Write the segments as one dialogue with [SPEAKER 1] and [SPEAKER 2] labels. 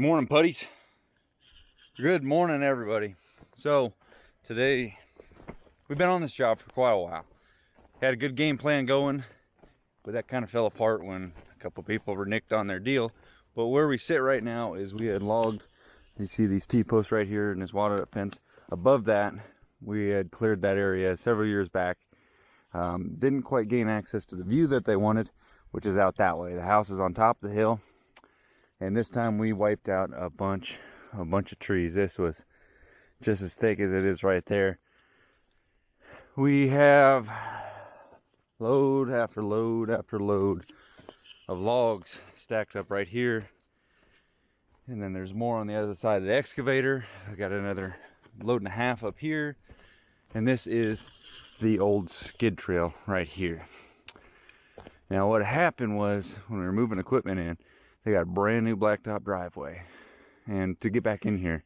[SPEAKER 1] Good morning, putties. Good morning, everybody. So today we've been on this job for quite a while. Had a good game plan going, but that kind of fell apart when a couple people were nicked on their deal. But where we sit right now is we had logged, you see these T-posts right here and this water fence. Above that, we had cleared that area several years back. Didn't quite gain access to the view that they wanted, which is out that way. The house is on top of the hill. And this time we wiped out a bunch of trees. This was just as thick as it is right there. We have load after load after load of logs stacked up right here. And then there's more on the other side of the excavator. I got another load and a half up here. And this is the old skid trail right here. Now what happened was when we were moving equipment in, they got a brand new blacktop driveway, and to get back in here,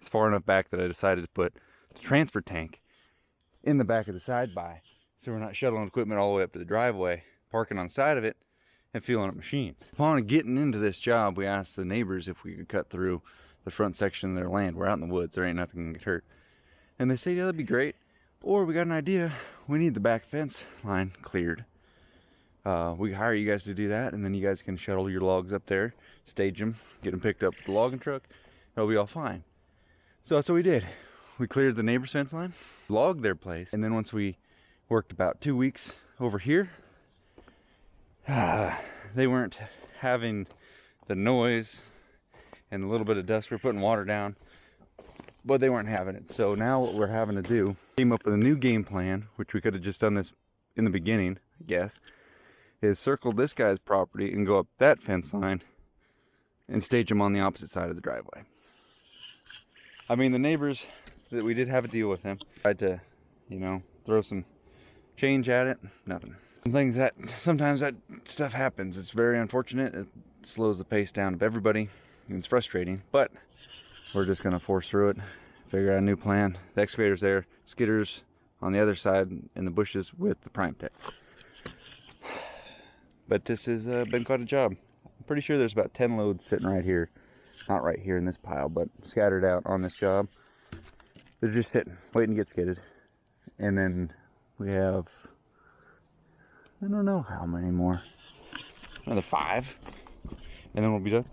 [SPEAKER 1] it's far enough back that I decided to put the transfer tank in the back of the side by, so we're not shuttling equipment all the way up to the driveway, parking on the side of it, and fueling up machines. Upon getting into this job, we asked the neighbors if we could cut through the front section of their land. We're out in the woods, there ain't nothing gonna get hurt. And they said, yeah, that'd be great, or we got an idea, we need the back fence line cleared. We can hire you guys to do that, and then you guys can shuttle your logs up there, stage them, get them picked up with the logging truck. It'll be all fine. So that's what we did. We cleared the neighbor's fence line, logged their place, and then once we worked about 2 weeks over here, they weren't having the noise and a little bit of dust. We're putting water down, but they weren't having it. So now what we're having to do, came up with a new game plan, which we could have just done this in the beginning, I guess, is circle this guy's property and go up that fence line and stage him on the opposite side of the driveway. I mean, the neighbors that we did have a deal with them tried to, you know, throw some change at it. Nothing. Some things that sometimes that stuff happens. It's very unfortunate. It slows the pace down of everybody. It's frustrating, but we're just gonna force through it, figure out a new plan. The excavator's there, skidders on the other side in the bushes with the prime tech. But this has been quite a job. I'm pretty sure there's about 10 loads sitting right here. Not right here in this pile, but scattered out on this job. They're just sitting, waiting to get skidded. And then we have, I don't know how many more. Another 5. And then we'll be done.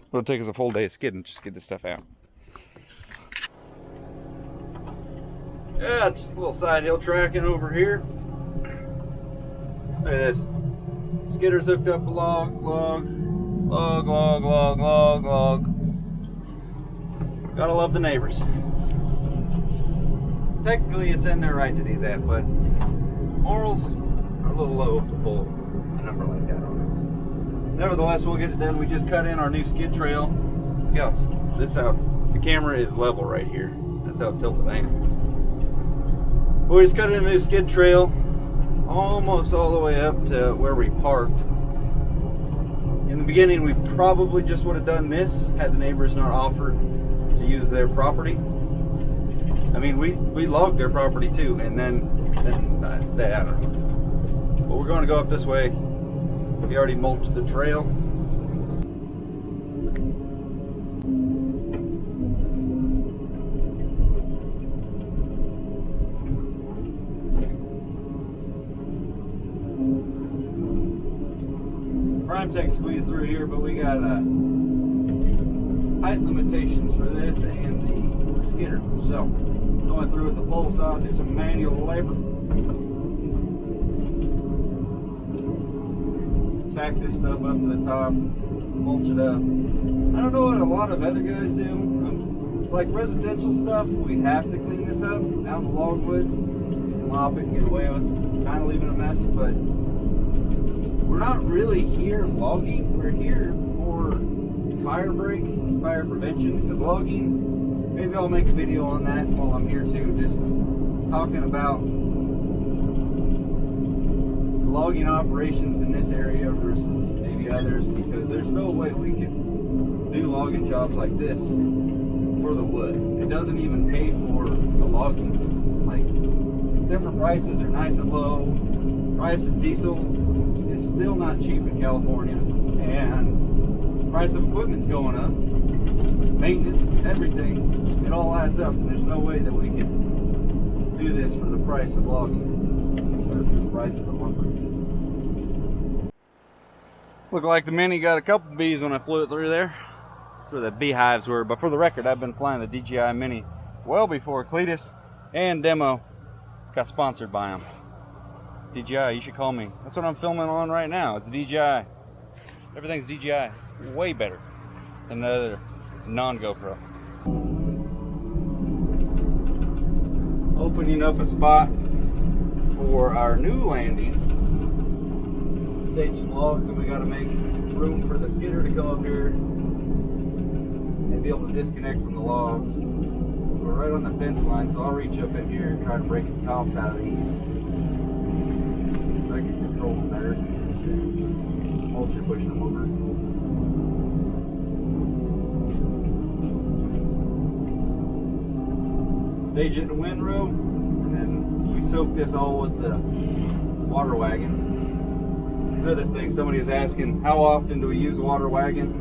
[SPEAKER 1] It'll take us a full day of skidding, just get this stuff out. Yeah, just a little side hill tracking over here. Look at this. Skidder's hooked up a log. Gotta love the neighbors. Technically it's in their right to do that, but morals are a little low to pull a number like that on us. Nevertheless, we'll get it done. We just cut in our new skid trail. Yeah, this out. The camera is level right here. That's how tilted I am. We just cut in a new skid trail, almost all the way up to where we parked. In the beginning, we probably just would have done this had the neighbors not offered to use their property. I mean, we logged their property too, and then they I don't know. But we're going to go up this way. We already mulched the trail. Tech squeeze through here, but we got height limitations for this and the skidder. So going through with the pole saw, do some manual labor. Back this stuff up to the top, mulch it up. I don't know what a lot of other guys do. Like residential stuff, we have to clean this up out in the logwoods. You can mop it and get away with kind of leaving a mess, but we're not really here logging. We're here for fire break, fire prevention, because logging, maybe I'll make a video on that while I'm here too, just talking about logging operations in this area versus maybe others, because there's no way we can do logging jobs like this for the wood. It doesn't even pay for the logging. Like, different prices are nice and low. Price of diesel is still not cheap in California, and the price of equipment's going up. maintenance, everything, it all adds up, and there's no way that we can do this for the price of logging, or for the price of the lumber. Looked like the Mini got a couple bees when I flew it through there. That's where the beehives were, but for the record, I've been flying the DJI Mini well before Cletus and Demo got sponsored by them. DJI, you should call me. That's what I'm filming on right now. It's DJI. Everything's DJI. Way better than the other non-GoPro. Opening up a spot for our new landing. Stage some logs, and we got to make room for the skidder to come up here and be able to disconnect from the logs. We're right on the fence line, so I'll reach up in here and try to break the tops out of these. I can control them better. Mulcher pushing them over. Stage it in the windrow, and then we soak this all with the water wagon. Another thing, somebody is asking, how often do we use the water wagon?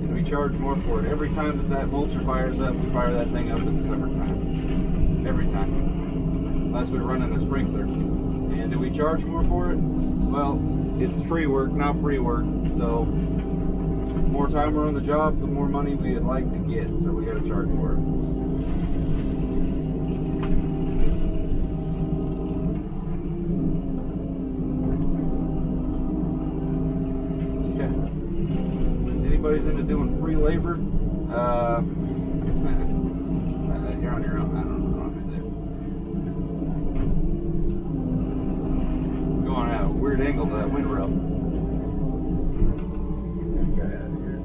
[SPEAKER 1] And we charge more for it. Every time that mulcher fires up, we fire that thing up in the summertime. Every time. Unless we're running a sprinkler. And do we charge more for it? Well, it's tree work, not free work. So, the more time we're on the job, the more money we'd like to get. So we got to charge for it. Anybody's into doing free labor, you're on your own. I don't know what to say. Going at a weird angle to that windrow. Get that guy out of here.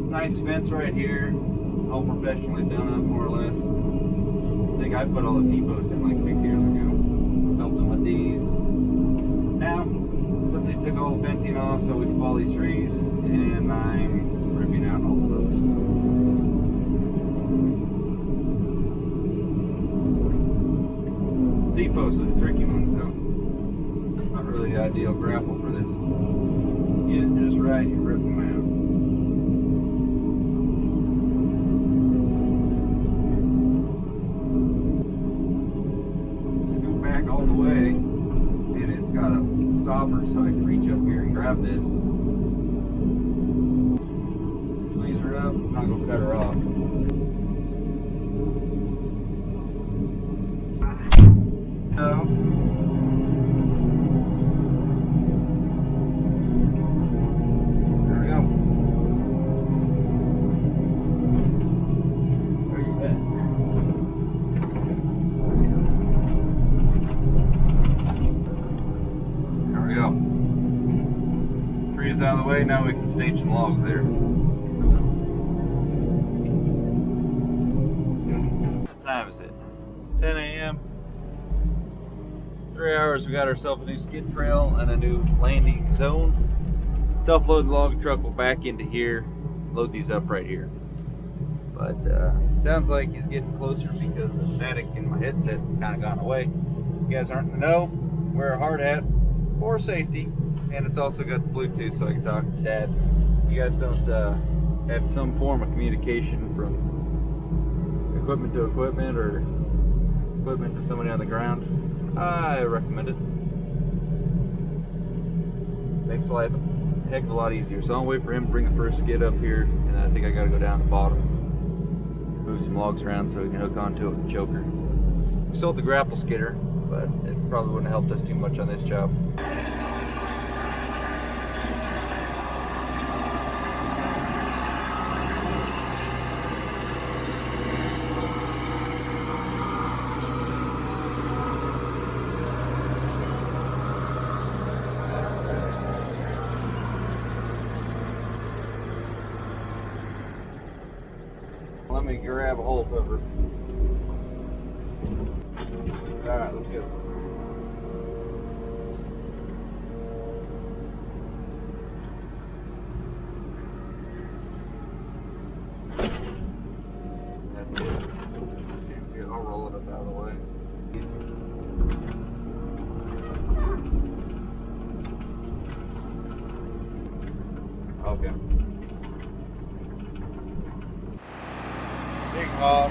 [SPEAKER 1] Nice fence right here, all professionally done up more or less. I think I put all the T-posts in like 6 years ago. Helped them with these. Now, somebody took all the fencing off so we can follow these trees, and I'm ripping out all of those. T-posts are the tricky ones though. Not really the ideal grapple for this. Get it just right, you rip them out. All the way, and it's got a stopper so I can reach up here and grab this. Squeeze her up, I'm not going to cut her off. There we go. Where you at? Trees out of the way, now we can stage some logs there. time is it? 10 a.m. 3 hours, we got ourselves a new skid trail and a new landing zone. Self-loading log truck will back into here, load these up right here. But sounds like he's getting closer because the static in my headset's kind of gone away. You guys aren't in the know, wear a hard hat for safety, and it's also got the Bluetooth so I can talk to Dad. You guys don't have some form of communication from equipment to equipment or equipment to somebody on the ground, I recommend it. Makes life a heck of a lot easier. So I'll wait for him to bring the first skid up here, and then I think I gotta go down the bottom, move some logs around so we can hook onto it with the choker. We sold the grapple skidder, but it probably wouldn't have helped us too much on this job. Let me grab a hold of her. Alright, let's go. That's it. Yeah, I'll roll it up out of the way. Okay. Big hog.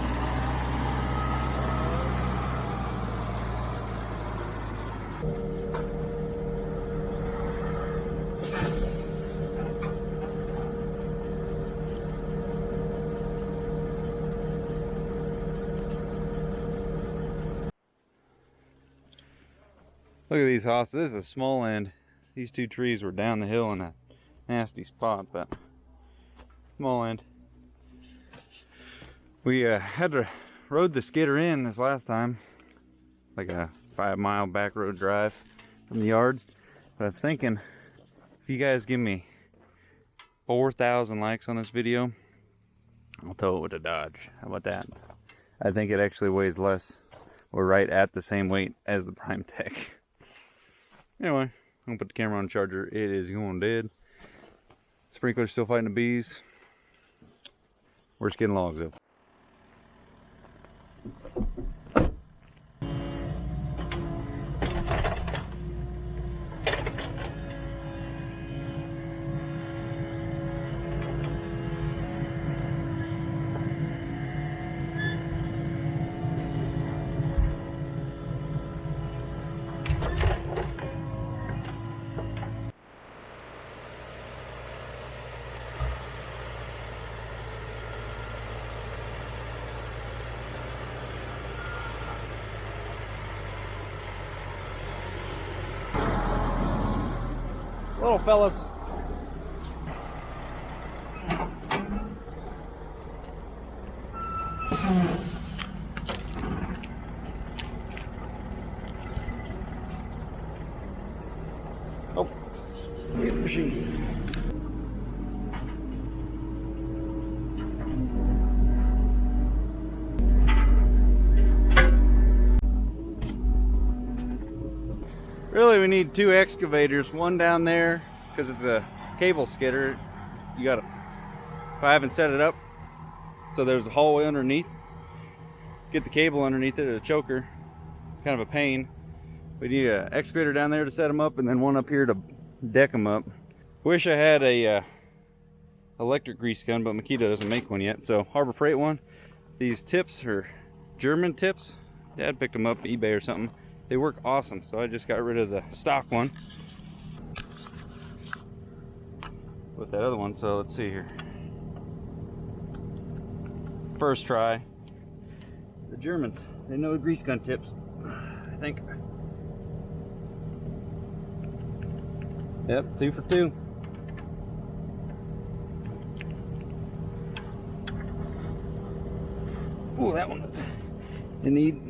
[SPEAKER 1] Look at these hosses. This is a small end. These two trees were down the hill in a nasty spot, but small end. We had to rode the skidder in this last time, like a 5-mile back road drive from the yard. But I'm thinking, if you guys give me 4,000 likes on this video, I'll tow it with a Dodge. How about that? I think it actually weighs less. We're right at the same weight as the Prime Tech. Anyway, I'm gonna put the camera on charger. It is going dead. Sprinkler's still fighting the bees. We're just getting logs up. Little fellas. Oh, get the machine. Really, we need 2 excavators, one down there because it's a cable skidder. You gotta, if I haven't set it up so there's a hallway underneath, get the cable underneath it, a choker, kind of a pain. We need an excavator down there to set them up and then one up here to deck them up. Wish I had a electric grease gun, but Makita doesn't make one yet. So Harbor Freight one. These tips are German tips. Dad picked them up on eBay or something. They work awesome, so I just got rid of the stock one with that other one. So let's see here. First try. The Germans, they know grease gun tips, I think. Yep, 2 for 2. Oh, that one was in need.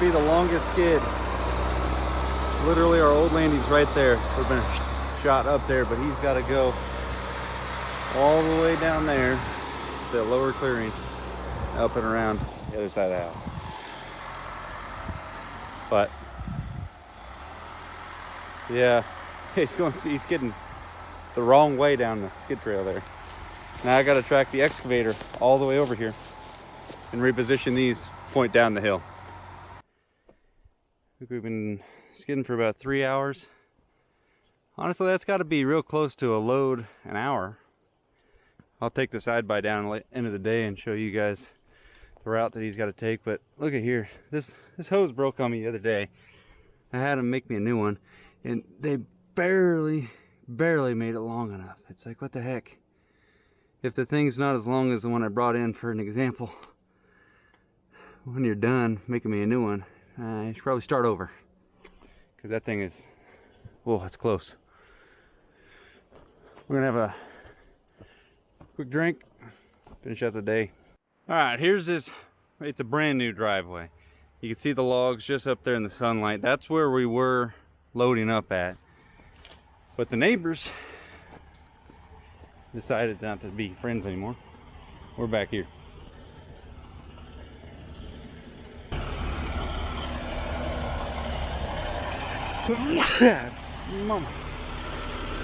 [SPEAKER 1] be the longest skid. Literally our old landing's right there. We've been shot up there, but he's got to go all the way down there, the lower clearing, up and around the other side of the house. But yeah, he's getting the wrong way down the skid trail there. Now I got to track the excavator all the way over here and reposition these point down the hill. I think we've been skidding for about 3 hours. Honestly, that's got to be real close to a load an hour. I'll take the side by down at the end of the day and show you guys the route that he's got to take. But look at here, this hose broke on me the other day. I had him make me a new one, and they barely made it long enough. It's like, what the heck? If the thing's not as long as the one I brought in for an example, when you're done making me a new one, you should probably start over, because that thing is, whoa, it's close. We're gonna have a quick drink, finish out the day. All right, here's this. It's a brand new driveway. You can see the logs just up there in the sunlight. That's where we were loading up at. But the neighbors decided not to be friends anymore. We're back here. Mama.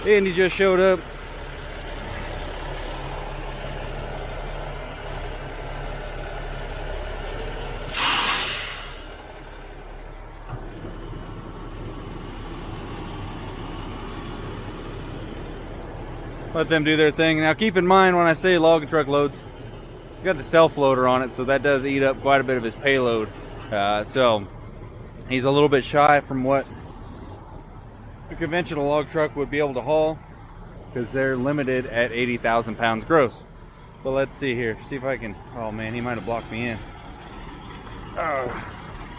[SPEAKER 1] Andy just showed up. Let them do their thing. Now keep in mind when I say log truck loads, it's got the self loader on it, so that does eat up quite a bit of his payload. So he's a little bit shy from what a conventional log truck would be able to haul, because they're limited at 80,000 pounds gross. But let's see here, see if I can, oh man, he might have blocked me in. Oh,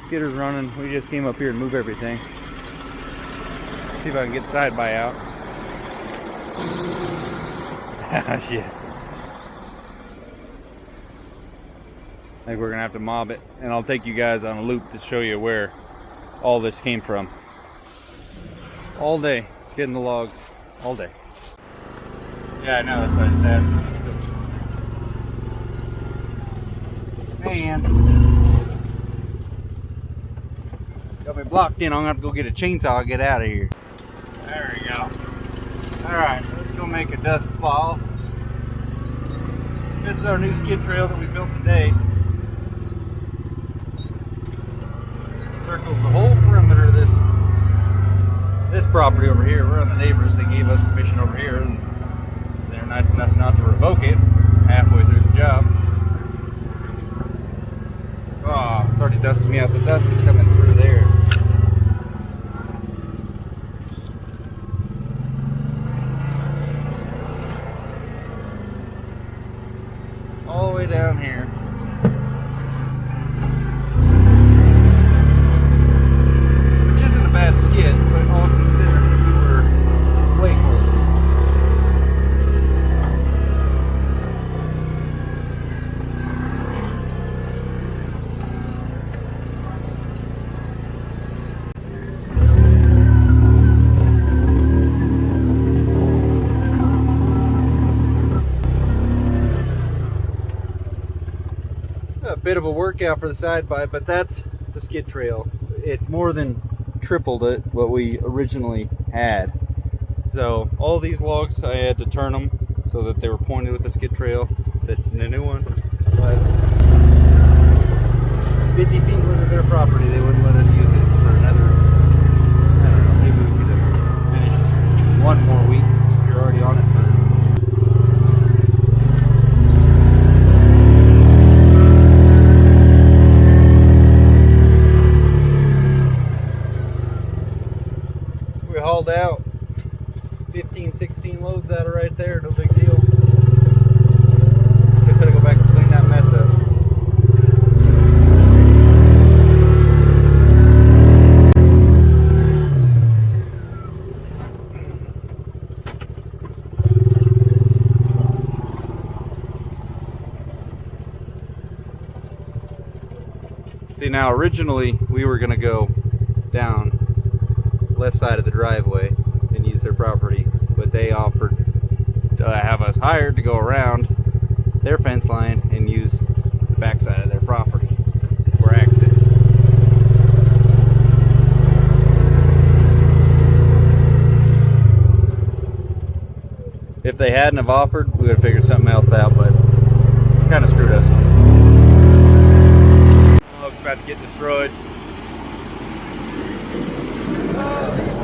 [SPEAKER 1] skidder's running. We just came up here and move everything. See if I can get side by out. Shit. I think we're gonna have to mob it, and I'll take you guys on a loop to show you where all this came from. All day, skidding the logs, all day. Yeah, I know, that's what I said. And got me blocked in. I'm gonna have to go get a chainsaw and get out of here. There we go. Alright, let's go make a dust ball. This is our new skid trail that we built today. Circles the whole perimeter of this property over here. We're on the neighbors. They gave us permission over here, and they're nice enough not to revoke it halfway through the job. Oh, it's already dusting me out. The dust is coming through there. All the way down here. Which isn't a bad skid, but all considered we were way close. A bit of a workout for the side by, but that's the skid trail. It more than tripled it what we originally had. So all these logs, I had to turn them so that they were pointed with the skid trail. That's the new one. But 50 feet into their property, they wouldn't let us use it for another, I don't know, maybe we could have finished one more week if you're already on it for. Hauled out 15-16 loads out of right there, no big deal. Still gotta go back and clean that mess up. See, now originally we were gonna go down left side of the driveway and use their property, but they offered to have us hired to go around their fence line and use the back side of their property for access. If they hadn't have offered, we would have figured something else out, but kind of screwed us. Oh, it's about to get destroyed.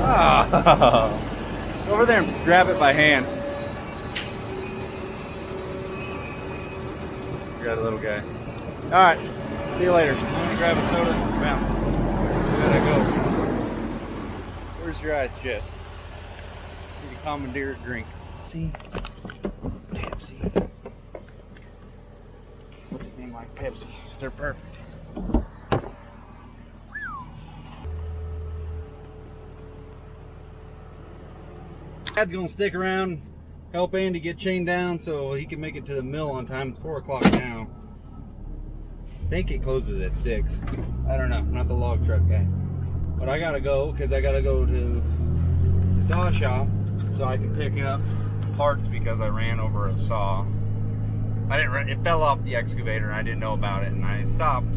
[SPEAKER 1] Oh. Go over there and grab it by hand. Grab the little guy. Alright, see you later. I'm gonna grab a soda. Bounce. Where'd I go? Where's your ice chest? Need to commandeer a drink. See? Pepsi. What's a name like Pepsi? They're perfect. Dad's gonna stick around, help Andy get chained down so he can make it to the mill on time. It's 4 o'clock now. I think it closes at 6. I don't know, I'm not the log truck guy. But I gotta go because I gotta go to the saw shop so I can pick up some parts because I ran over a saw. I didn't run, it fell off the excavator and I didn't know about it, and I stopped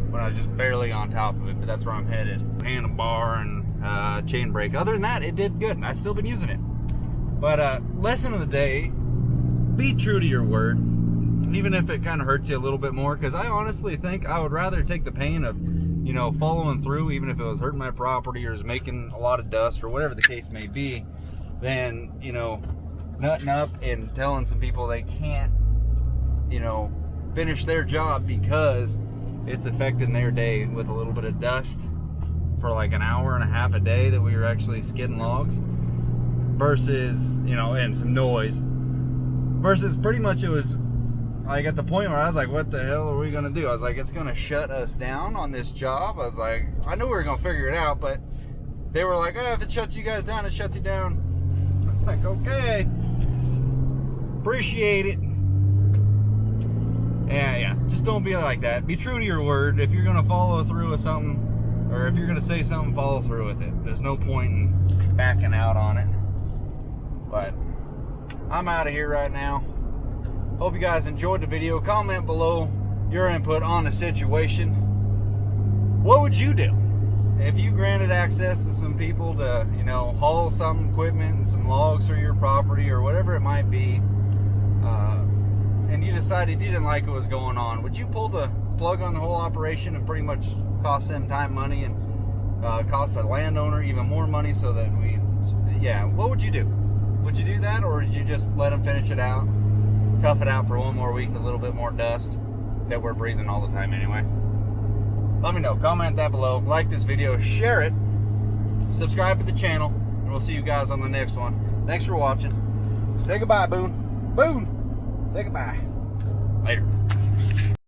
[SPEAKER 1] when I was just barely on top of it, but that's where I'm headed. Handlebar and chain brake. Other than that, it did good and I've still been using it. But lesson of the day, be true to your word, even if it kind of hurts you a little bit more, because I honestly think I would rather take the pain of, you know, following through, even if it was hurting my property or is making a lot of dust or whatever the case may be, than, you know, nutting up and telling some people they can't, you know, finish their job because it's affecting their day with a little bit of dust for like an hour and a half a day that we were actually skidding logs, versus, you know, and some noise, versus pretty much it was like at the point where I was like, what the hell are we gonna do? I was like, it's gonna shut us down on this job. I was like, I knew we were gonna figure it out, but they were like, oh, if it shuts you guys down, it shuts you down. I was like, okay, appreciate it. Yeah, just don't be like that. Be true to your word. If you're gonna follow through with something, or if you're gonna say something, follow through with it. There's no point in backing out on it. But I'm out of here right now. Hope you guys enjoyed the video. Comment below your input on the situation. What would you do if you granted access to some people to, you know, haul some equipment and some logs through your property or whatever it might be, and you decided you didn't like what was going on? Would you pull the plug on the whole operation and pretty much cost them time, money, and cost the landowner even more money so that we, yeah, what would you do? Would you do that, or did you just let them finish it out, tough it out for one more week, a little bit more dust that we're breathing all the time anyway? Let me know. Comment that below. Like this video, share it, subscribe to the channel, and we'll see you guys on the next one. Thanks for watching. Say goodbye, Boone. Boone! Say goodbye. Later.